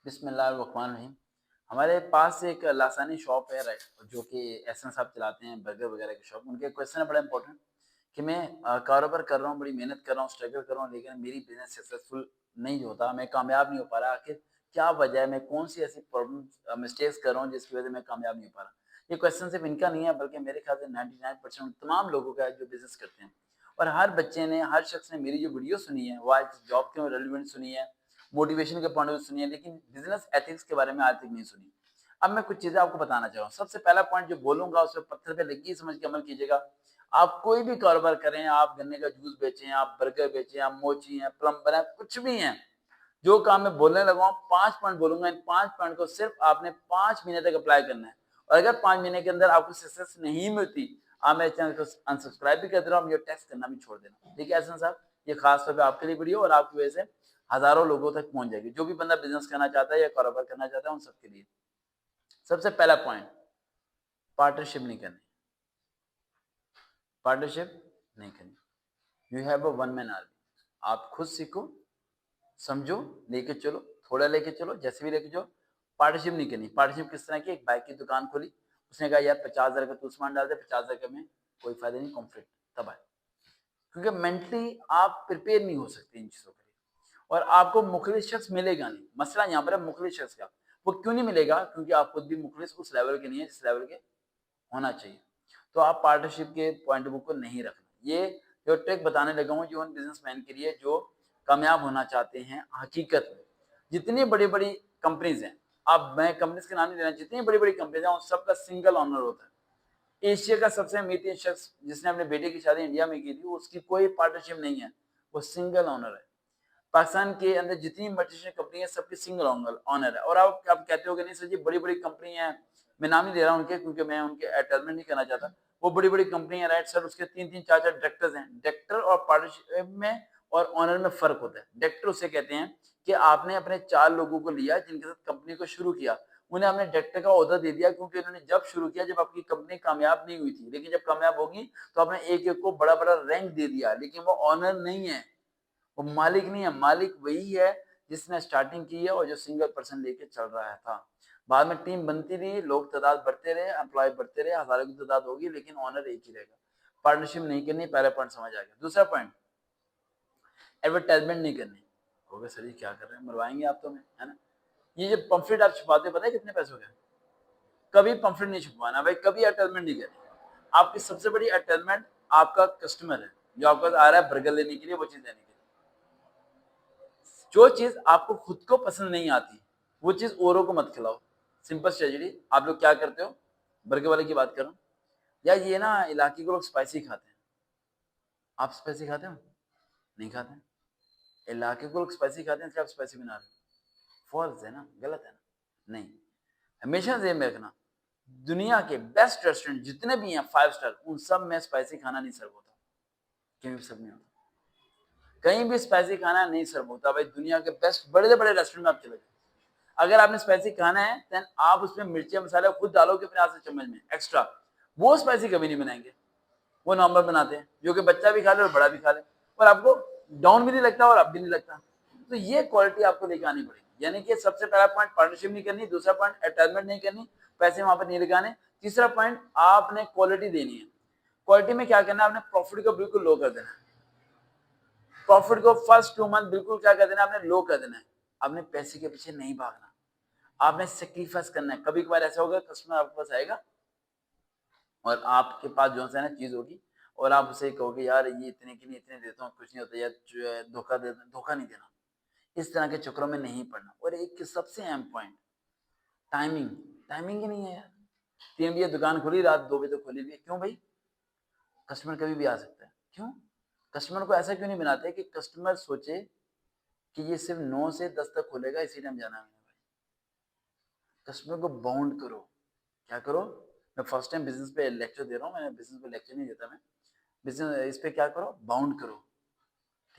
बिस्मिल्लाहिर्रहमानिर्रहीम। हमारे पास एक लासानी शॉप है, राइट, जो कि एहसन साहब चलाते हैं, बर्गर वगैरह की शॉप। उनके क्वेश्चन है बड़ा इंपॉर्टेंट कि मैं कारोबार कर रहा हूँ, बड़ी मेहनत कर रहा हूँ, स्ट्रगल कर रहा हूँ, लेकिन मेरी बिजनेस सक्सेसफुल नहीं होता, मैं कामयाब नहीं हो पा रहा। आखिर क्या वजह है? मैं कौन सी ऐसी प्रॉब्लम मिस्टेक्स कर रहा हूँ जिसकी वजह से मैं कामयाब नहीं हो पा रहा? ये क्वेश्चन सिर्फ इनका नहीं है, बल्कि मेरे ख्याल से 99% तमाम लोगों का है जो बिजनेस करते हैं। और हर बच्चे ने, हर शख्स ने मेरी जो वीडियो सुनी है, वो आज जॉब के रेलिवेंट सुनी है, मोटिवेशन के पॉइंट ऑफ व्यू सुनी है, लेकिन बिजनेस एथिक्स के बारे में आज तक नहीं सुनी। अब मैं कुछ चीजें आपको बताना चाह रहा हूँ। सबसे पहला पॉइंट जो बोलूंगा उसमें पत्थर पे लगी समझ के अमल कीजिएगा। आप कोई भी कारोबार करें, आप गन्ने का जूस बेचें, आप बर्गर बेचें, आप मोची हैं, प्लम्बर हैं, कुछ भी हैं, जो काम मैं बोलने लगा हूँ, 5 पॉइंट बोलूंगा। इन 5 पॉइंट को सिर्फ आपने 5 महीने तक अप्लाई करना है। और अगर 5 महीने के अंदर आपको सक्सेस नहीं मिलती, आप मेरे चैनल को अनसब्सक्राइब भी कर देना और मुझे टेक्स्ट करना भी छोड़ देना। ठीक है एहसन साहब, ये खास तौर पे आपके लिए वीडियो, और आपकी वजह से हजारों लोगों तक पहुंच जाएगी। जो भी बंदा बिजनेस करना चाहता है या कारोबार करना चाहता है, उन सबके लिए सबसे पहला पॉइंट, पार्टनरशिप नहीं करनी। पार्टनरशिप नहीं करनी। You have a one man army. आप खुद सीखो, समझो, लेके चलो, थोड़ा लेके चलो, जैसे भी लेके चलो। पार्टनरशिप नहीं करनी। पार्टनरशिप किस तरह की? एक बाइक की दुकान खोली, उसने कहा यार 50,000 का तू सामान डाल दे, 50,000 का में कोई फायदा नहीं, कॉन्फ्लिक्ट तब आए। क्योंकि मेंटली आप प्रिपेयर नहीं हो सकते इन चीजों के लिए, और आपको मुखलिस शख्स मिलेगा नहीं। मसला यहाँ पर है मुखलिस शख्स का। वो क्यों नहीं मिलेगा? क्योंकि आप खुद भी मुखलिस उस लेवल के नहीं है जिस लेवल के होना चाहिए। तो आप पार्टनरशिप के पॉइंट बुक को नहीं रखना। ये जो ट्रिक बताने लगा हूँ, जो उन बिजनेसमैन के लिए जो कामयाब होना चाहते हैं हकीकत में। जितनी बड़ी बड़ी कंपनीज हैं, अब मैं कंपनीज के नाम नहीं लेना, जितनी बड़ी बड़ी कंपनीज हैं उन सबका सिंगल ऑनर होता है। एशिया का सबसे अमीर शख्स जिसने अपने बेटे की शादी इंडिया में की थी, उसकी कोई पार्टनरशिप नहीं है, वो सिंगल ऑनर है। पाकिस्तान के अंदर जितनी मल्टीनेशनल कंपनी है, सबकी सिंगल ऑनर है। और आप कहते हो कि नहीं सर जी, बड़ी बड़ी कंपनी है, मैं नाम नहीं ले रहा उनके, क्योंकि मैं उनके एडवर्टाइजमेंट नहीं करना चाहता। वो बड़ी बड़ी कंपनी है, राइट सर, उसके 3 3 4 4 डायरेक्टर्स हैं। डायरेक्टर और पार्टनरशिप में और ऑनर में फर्क होता है। डायरेक्टर उसे कहते हैं कि आपने अपने 4 लोगों को लिया जिनके साथ कंपनी को शुरू किया, उन्हें आपने डायरेक्टर का ओहदा दे दिया, क्योंकि उन्होंने जब शुरू किया जब आपकी कंपनी कामयाब नहीं हुई थी। लेकिन जब कामयाब होगी तो आपने एक एक को बड़ा बड़ा रैंक दे दिया, लेकिन वो ऑनर नहीं है, वो मालिक नहीं है। मालिक वही है जिसने स्टार्टिंग की है और जो सिंगल पर्सन लेके चल रहा था। बाद में टीम बनती रही, लोग तादाद बढ़ते रहे, एम्प्लॉय बढ़ते रहे, हजारों की तादाद होगी, लेकिन ऑनर एक ही रहेगा। पार्टनरशिप नहीं करनी, पहला पॉइंट समझ आ गया। दूसरा पॉइंट, एडवर्टाइजमेंट नहीं करनी। हो गया सर ये क्या कर रहे हैं, मरवाएंगे आप तो, मैं है ना। ये जो पंफलेट आप छुपाते, पता है कितने पैसों के? कभी पंफलेट नहीं छुपवाना भाई, कभी एडवर्टाइजमेंट नहीं करनी। आपकी सबसे बड़ी एडवर्टाइजमेंट आपका कस्टमर है, जो आपके पास आ रहा है बर्गर लेने के लिए, वो चीज देने के लिए। जो चीज आपको खुद को पसंद नहीं आती, वो चीज औरों को मत खिलाओ। Simple strategy. आप लोग क्या करते हो? बर्गर वाले की बात करो, या ये ना इलाके के लोग स्पाइसी खाते हैं। आप स्पाइसी खाते हो? नहीं खाते हैं। इलाके के लोग स्पाइसी खाते हैं, इसलिए आप स्पाइसी बना रहे हो। फॉल्स है ना, गलत है ना। नहीं, हमेशा ध्यान में रखना, दुनिया के बेस्ट रेस्टोरेंट जितने भी हैं 5 स्टार, उन सब में स्पाइसी खाना नहीं सर्व होता। कहीं भी सब नहीं होता, कहीं भी स्पाइसी खाना नहीं सर्व होता भाई। दुनिया के बेस्ट बड़े बड़े रेस्टोरेंट में आप चले जाओ, अगर आपने स्पाइसी खाना है देन आप उसमें मिर्ची मसाला खुद डालोगे अपने हाथ से चम्मच में एक्स्ट्रा। वो स्पाइसी कभी नहीं बनाएंगे, वो नॉर्मल बनाते हैं, जो कि बच्चा भी खा ले और बड़ा भी खा ले, और आपको डाउन भी नहीं लगता और अप भी नहीं लगता। तो ये क्वालिटी आपको लेके आनी पड़ेगी। यानी कि सबसे पहला पॉइंट पार्टनरशिप नहीं करनी, दूसरा पॉइंट अटैचमेंट नहीं करनी, पैसे वहां पर नहीं लगाने, तीसरा पॉइंट आपने क्वालिटी देनी है। क्वालिटी में क्या करना है? आपने प्रॉफिट को बिल्कुल लो कर देना है। प्रॉफिट को फर्स्ट 2 मंथ बिल्कुल क्या कर देना, आपने लो कर देना है। आपने पैसे के पीछे नहीं भागना, आपने सेक्रीफाइस करना है। कभी कभार ऐसा होगा कस्टमर आपके पास आएगा और आपके पास जो है ना चीज होगी, और आप उसे कहोगे यार ये इतने की नहीं, इतने देता हूँ, कुछ नहीं होता यार, धोखा दे, धोखा नहीं देना। इस तरह के चक्रों में नहीं पड़ना। और एक सबसे अहम पॉइंट, टाइमिंग। टाइमिंग ही नहीं है यार। 3 बजे दुकान खुली, रात 2 बजे तक खुली हुई है, क्यों भाई? कस्टमर कभी भी आ सकता है, क्यों? कस्टमर को ऐसा क्यों नहीं बनाते कि कस्टमर सोचे कि ये सिर्फ 9 से 10 तक खुलेगा, इसी टाइम जाना है भाई। कस्टमर को बाउंड करो। क्या करो? मैं फर्स्ट टाइम बिजनेस पे लेक्चर दे रहा हूँ, मैंने बिजनेस पे लेक्चर नहीं देता मैं। बिजनेस इस पे क्या करो? बाउंड करो।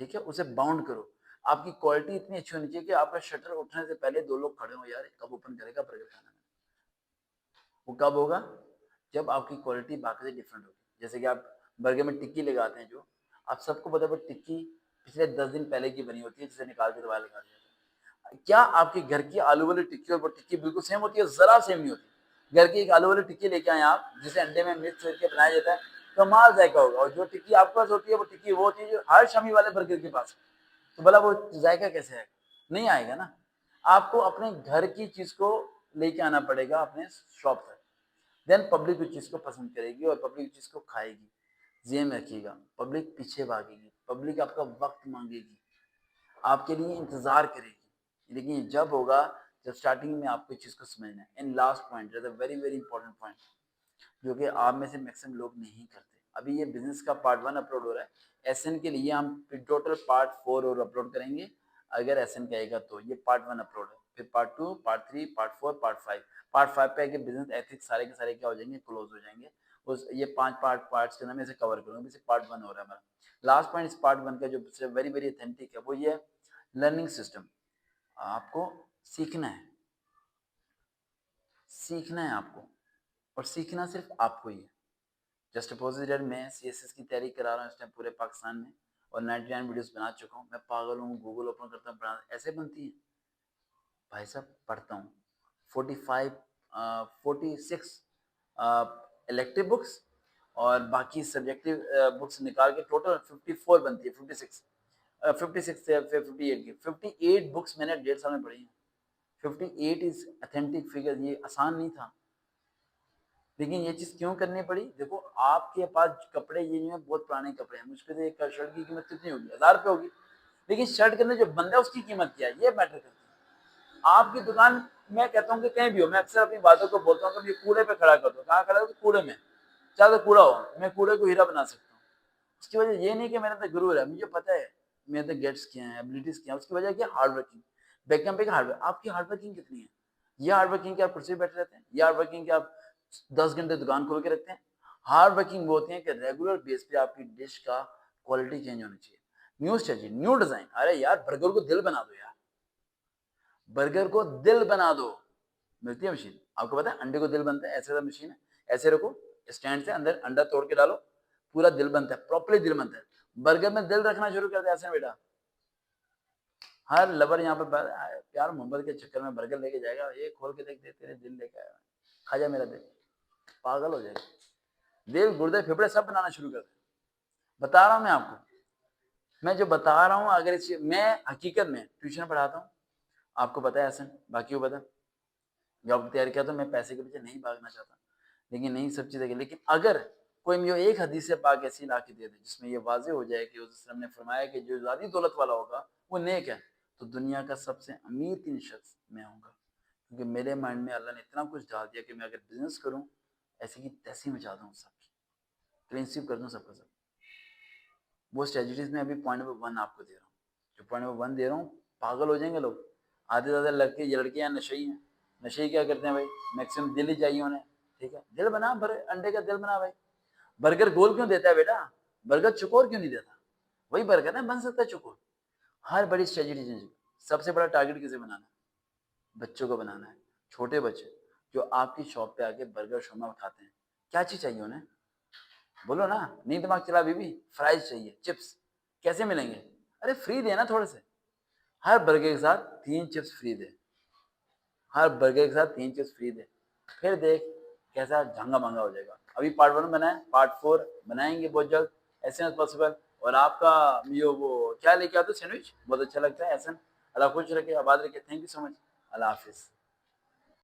ठीक है, उसे बाउंड करो। आपकी क्वालिटी इतनी अच्छी होनी चाहिए कि आपका शटर उठने से पहले 2 लोग खड़े हो, यार कब ओपन करेगा बर्गर खाना में। वो कब होगा? जब आपकी क्वालिटी बाकी से डिफरेंट होगी। जैसे कि आप बर्गर में टिक्की लगाते हैं, जो आप सबको पता है, टिक्की पिछले 10 दिन पहले की बनी होती है, जिसे निकाल के दोबारा लगा दिया जाता क्या आपके घर की आलू वाली टिक्की और वो टिक्की बिल्कुल सेम होती है? जरा सेम नहीं होती। घर की एक आलू वाली टिक्की लेके आए आप, जिसे अंडे में मिक्स करके बनाया जाता है, कमाल जायका होगा। और जो टिक्की आपके पास होती है वो टिक्की वो होती है जो हर शमी वाले बर्गर के पास है। तो भला वो जायका कैसे आएगा? नहीं आएगा ना। आपको अपने घर की चीज को लेके आना पड़ेगा अपने शॉप तक, देन पब्लिक उस चीज को पसंद करेगी और पब्लिक चीज को खाएगी। जेब में रखिएगा, पब्लिक पीछे भागेगी, पब्लिक आपका वक्त मांगेगी, आपके लिए इंतजार करेगी। लेकिन ये जब होगा जब स्टार्टिंग में आपको इस चीज को समझना है। And last point, very very important point, जो कि आप में से मैक्सिमम लोग नहीं करते। अभी ये बिजनेस का पार्ट 1 अपलोड हो रहा है, एसएन के लिए हम टोटल पार्ट 4 और अपलोड करेंगे। अगर एसएन कहेगा तो ये पार्ट 1 अपलोड है, फिर part 2, part 3, part 4, part 5। Part 5 पे आके बिजनेस एथिक्स सारे के सारे क्या हो जाएंगे, क्लोज हो जाएंगे। उस ये 5 पार्ट्स के अंदर मैं इसे कवर करूंगा। इसे पार्ट 1 हो रहा है हमारा। लास्ट पॉइंट इस पार्ट 1 का जो वेरी वेरी ऑथेंटिक है वो ये है, लर्निंग सिस्टम। आपको सीखना है, सीखना है आपको, और सीखना सिर्फ आपको ही है। जस्ट अपोजिट यार, मैं सीएसएस की तैयारी करा रहा हूँ इस टाइम पूरे पाकिस्तान में, और 99 वीडियोस बना चुका हूँ। मैं पागल हूँ, गूगल ओपन करता हूँ, बना ऐसे बनती है भाई साहब। पढ़ता हूँ 45 46 इलेक्टिव बुक्स, और बाकी सब्जेक्टिव बुक्स निकाल के टोटल 54 बनती है। 56 56 से 58 की 58 बुक्स मैंने 1.5 साल में पढ़ी हैं। 58 इज अथेंटिक फिगर, ये आसान नहीं था। लेकिन ये चीज क्यों करनी पड़ी? देखो आपके पास कपड़े ये जो है बहुत पुराने कपड़े हैं, मुझ पे एक शर्ट की कीमत कितनी होगी, 1000 रुपये होगी। लेकिन शर्ट के अंदर जो बंदा है उसकी कीमत क्या है, ये मैटर करती है। आपकी दुकान, मैं कहता हूँ कि कहीं भी हो, मैं अक्सर अपनी बातों को बोलता हूँ कि कूड़े पे खड़ा कर दो। कहाँ खड़ा हो? कूड़े में। चाहे तो कूड़ा हो, मैं कूड़े को हीरा बना सकता हूँ। उसकी वजह ये नहीं कि मेरे अंदर गुरूर है, मुझे पता है मेरे अंदर गेट्स क्या है, एबिलिटीज क्या है। उसकी वजह क्या? Hard working. बैकएंड पे हार्डवर्क। आपकी हार्ड वर्किंग कितनी है? ये हार्ड वर्किंग के आप कुर्सी पे बैठे रहते हैं, ये हार्ड वर्किंग के आप 10 घंटे दुकान खोल के रखते हैं। हार्ड वर्किंग वो होती है कि रेगुलर बेस पे आपकी डिश का क्वालिटी चेंज होनी चाहिए, न्यू स्ट्रेटजी, न्यू डिजाइन। अरे यार बर्गर को दिल बना दो यार, बर्गर को दिल बना दो। मिलती है मशीन, आपको पता है अंडे को दिल बनता है, ऐसे मशीन है, ऐसे रखो स्टैंड से, अंदर अंडा तोड़ के डालो, पूरा दिल बनता है, प्रॉपरली दिल बनता है। बर्गर में दिल रखना शुरू कर दे ऐसे बेटा। हर लवर यहाँ पे प्यार मोहब्बत के चक्कर में बर्गर लेके जाएगा, ये खोल के देख दे तेरे दिल लेके आया, खा जा मेरा दिल, पागल हो जाएगा। दिल गुर्दे फेफड़े सब बनाना शुरू कर दे। बता रहा हूँ मैं आपको, मैं जो बता रहा हूँ, अगर इस मैं हकीकत में ट्यूशन पढ़ाता हूँ, आपको पता है ऐसा, बाकी को पता। जॉब की तैयारी किया तो मैं पैसे के पीछे नहीं भागना चाहता, लेकिन नहीं सब चीज़ें। लेकिन अगर कोई मुझे एक हदीस पाक ऐसी ला के दे दे जिसमें ये वाजे हो जाए कि उसने हमने फरमाया कि जो ज़्यादा दौलत वाला होगा वो नेक है, तो दुनिया का सबसे अमीर 3 शख्स मैं होऊंगा। क्योंकि मेरे माइंड में अल्लाह ने इतना कुछ डाल दिया कि मैं अगर बिजनेस करूँ, ऐसी की तैसी मचा दूँ सबकी, क्लीनशिप कर दूँ सबका सब। वो स्ट्रेटजीज में अभी पॉइंट नंबर 1 आपको दे रहा हूँ। जो पॉइंट नंबर 1 दे रहा हूँ, पागल हो जाएंगे लोग। आधे से ज़्यादा लड़कियाँ नशेई हैं। नशेई क्या करते हैं भाई? मैक्सिमम दिल ही चाहिए उन्हें। ठीक है, दिल बना, अंडे का दिल बना भाई। बर्गर गोल क्यों देता है बेटा? बर्गर चुकोर क्यों नहीं देता? वही बर्गर है, बन सकता है चुकोर। हर बड़ी स्ट्रेटजी चेंज। सबसे बड़ा टारगेट किसे बनाना है? बच्चों को बनाना है। छोटे बच्चे जो आपकी शॉप पे आके बर्गर शोरमा खाते हैं, क्या चीज चाहिए उन्हें? बोलो ना, नहीं दिमाग चला बीबी, फ्राइज चाहिए, चिप्स। कैसे मिलेंगे? अरे फ्री देना थोड़े से। हर बर्गर के साथ 3 चिप्स फ्री दे, हर बर्गर के साथ 3 चिप्स फ्री दे। फिर देख कैसा झांगा मांगा हो जाएगा। अभी पार्ट 1 बनाए, पार्ट 4 बनाएंगे बहुत जल्द, एज सुन एज पॉसिबल। और आपका ये वो क्या लेके आते हो सैंडविच, बहुत अच्छा लगता है। एहसन, अल्लाह खुश रखे, आबाद रखे। Thank you so much. अल्लाह हाफिज़।